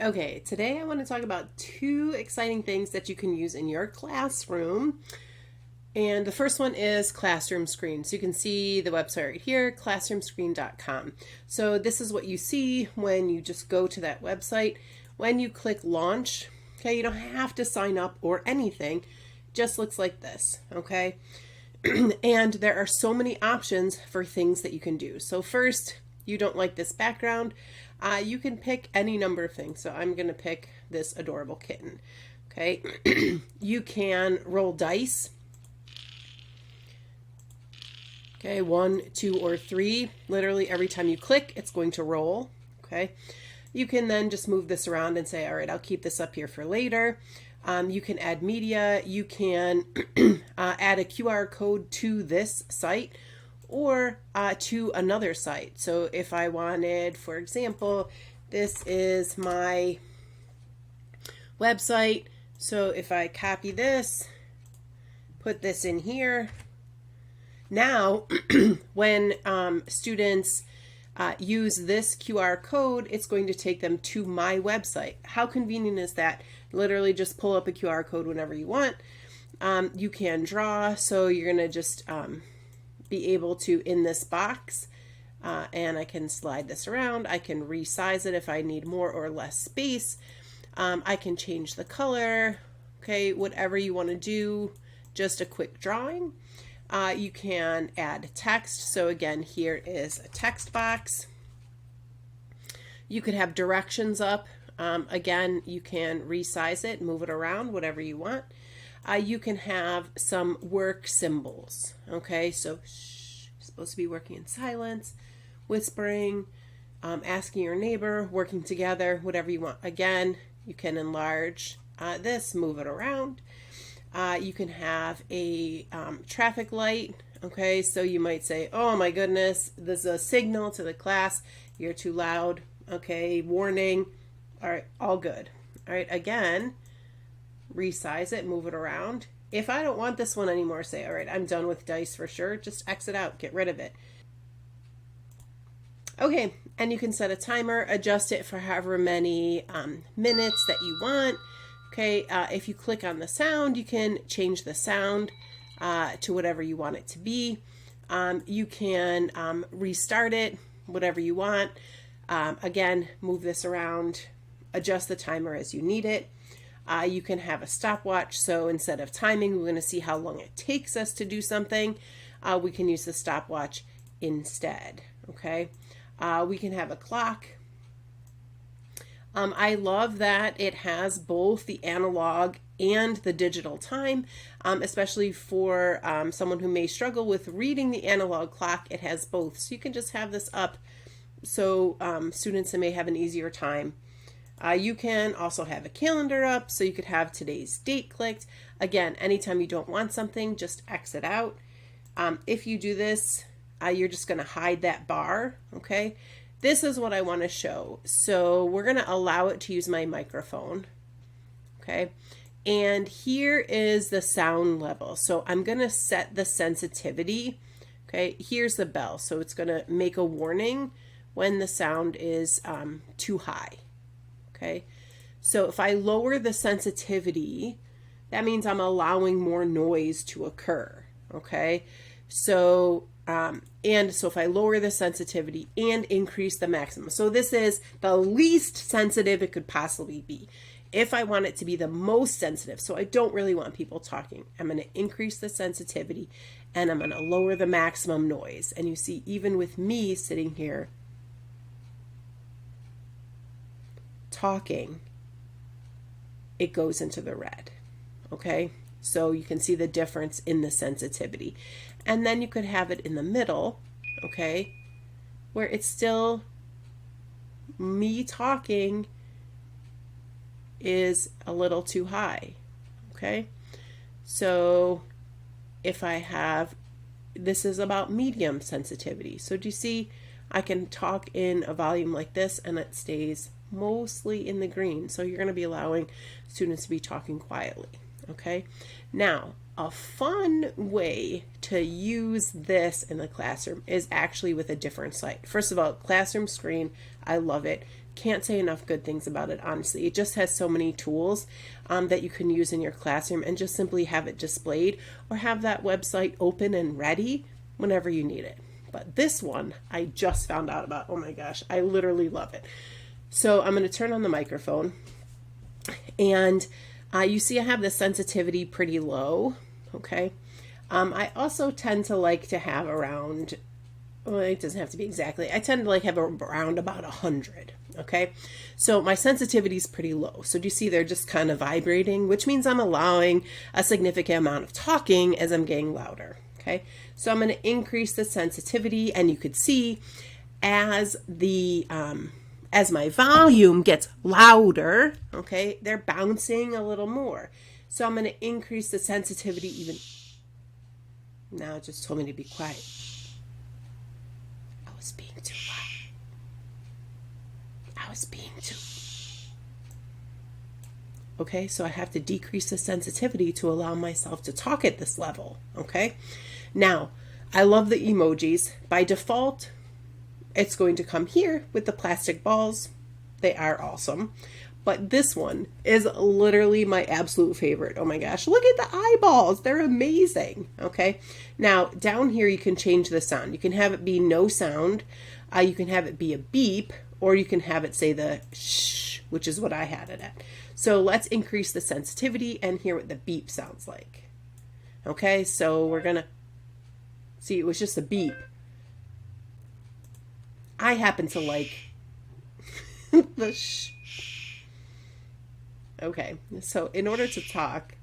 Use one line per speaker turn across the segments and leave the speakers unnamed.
Okay, today I want to talk about two exciting things that you can use in your classroom. And the first one is Classroom Screen. So you can see the website right here, classroomscreen.com. So this is what you see when you just go to that website. When you click launch, okay, you don't have to sign up or anything. It just looks like this, okay? And there are so many options for things that you can do. So first, you don't like this background, you can pick any number of things. So I'm going to pick this adorable kitten. Okay, you can roll dice. Okay, 1, 2, or 3. Literally every time you click, it's going to roll. Okay, you can then just move this around and say, all right, I'll keep this up here for later. You can add media. You can add a QR code to this site or to another site. So if I wanted, for example, this is my website. So if I copy this, put this in here, now when students use this QR code, it's going to take them to my website. How convenient is that? Literally just pull up a QR code whenever you want. You can draw, so you're going to just be able to, in this box, and I can slide this around. I can resize it if I need more or less space. I can change the color, okay, whatever you want to do, just a quick drawing. You can add text. So again, here is a text box. You could have directions up. Again, you can resize it, move it around, whatever you want. You can have some work symbols. Okay, so shh, you're supposed to be working in silence, whispering, asking your neighbor, working together, whatever you want. Again, you can enlarge this, move it around. You can have a traffic light. Okay, so you might say, oh my goodness, there's a signal to the class, you're too loud. Okay, warning. All right, all good. All right, again, resize it, move it around. If I don't want this one anymore, say, all right, I'm done with dice for sure. Just exit out, get rid of it. Okay, and you can set a timer, adjust it for however many minutes that you want. Okay, if you click on the sound, you can change the sound to whatever you want it to be. You can restart it, whatever you want. Again, move this around, adjust the timer as you need it. You can have a stopwatch, so instead of timing, we're going to see how long it takes us to do something. We can use the stopwatch instead, okay? We can have a clock. I love that it has both the analog and the digital time, especially for someone who may struggle with reading the analog clock. It has both, so you can just have this up so students may have an easier time. You can also have a calendar up, so you could have today's date clicked. Again, anytime you don't want something, just exit out. If you do this, you're just going to hide that bar, okay? This is what I want to show. So we're going to allow it to use my microphone, okay? And here is the sound level. So I'm going to set the sensitivity, okay? Here's the bell. So it's going to make a warning when the sound is too high, okay? So if I lower the sensitivity, that means I'm allowing more noise to occur, okay? So so if I lower the sensitivity and increase the maximum, so this is the least sensitive it could possibly be. If I want it to be the most sensitive, so I don't really want people talking, I'm going to increase the sensitivity and I'm going to lower the maximum noise. And you see, even with me sitting here talking, it goes into the red, okay? So you can see the difference in the sensitivity. And then you could have it in the middle, okay, where it's still me talking is a little too high, okay? So if I have, this is about medium sensitivity. So do you see, I can talk in a volume like this and it stays mostly in the green. So you're going to be allowing students to be talking quietly, okay? Now, a fun way to use this in the classroom is actually with a different site. First of all, Classroom Screen, I love it. can't say enough good things about it, honestly. It just has so many tools that you can use in your classroom, and just simply have it displayed or have that website open and ready whenever you need it. But this one I just found out about. Oh my gosh, I literally love it. So I'm going to turn on the microphone, and you see I have the sensitivity pretty low. Okay. I also tend to like to have around, well, it doesn't have to be exactly, I tend to like have around about 100. Okay. So my sensitivity is pretty low. So do you see they're just kind of vibrating, which means I'm allowing a significant amount of talking as I'm getting louder. Okay. So I'm going to increase the sensitivity, and you could see as my volume gets louder, okay, they're bouncing a little more. So I'm going to increase the sensitivity even. Now it just told me to be quiet. I was being too loud. I was being too. Okay, so I have to decrease the sensitivity to allow myself to talk at this level. Okay, now I love the emojis. By default, it's going to come here with the plastic balls. They are awesome. But this one is literally my absolute favorite. Oh my gosh, look at the eyeballs. They're amazing. Okay. Now down here, you can change the sound. You can have it be no sound. You can have it be a beep, or you can have it say the shh, which is what I had it at. So let's increase the sensitivity and hear what the beep sounds like. Okay. So we're going to see, it was just a beep. I happen to like the shh. Okay, so in order to talk,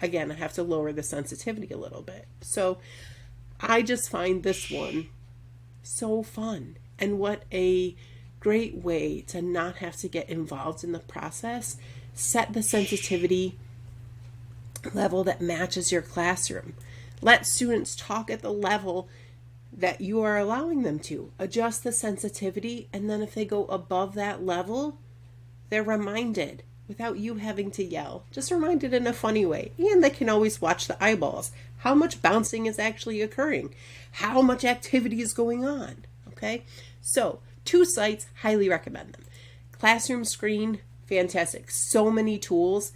again, I have to lower the sensitivity a little bit. So I just find this one so fun, and what a great way to not have to get involved in the process. Set the sensitivity level that matches your classroom. Let students talk at the level that you are allowing them to. Adjust the sensitivity, and then if they go above that level, they're reminded without you having to yell, just reminded in a funny way. And they can always watch the eyeballs. How much bouncing is actually occurring? How much activity is going on? Okay. So 2 sites, highly recommend them. Classroom screen, fantastic. So many tools.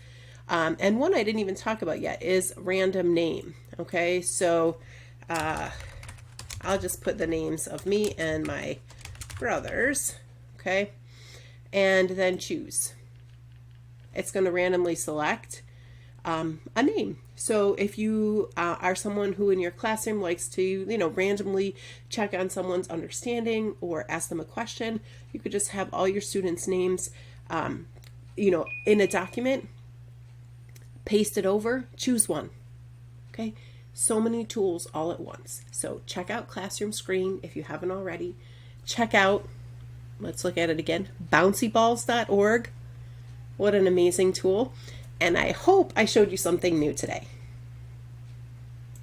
And one I didn't even talk about yet is random name. Okay. So, I'll just put the names of me and my brothers. Okay. And then choose. It's going to randomly select a name. So if you are someone who in your classroom likes to, randomly check on someone's understanding or ask them a question, you could just have all your students' names, in a document, paste it over, choose one. Okay. So many tools all at once. So check out Classroom Screen if you haven't already. Check out, let's look at it again, bouncyballs.org. What an amazing tool. And I hope I showed you something new today.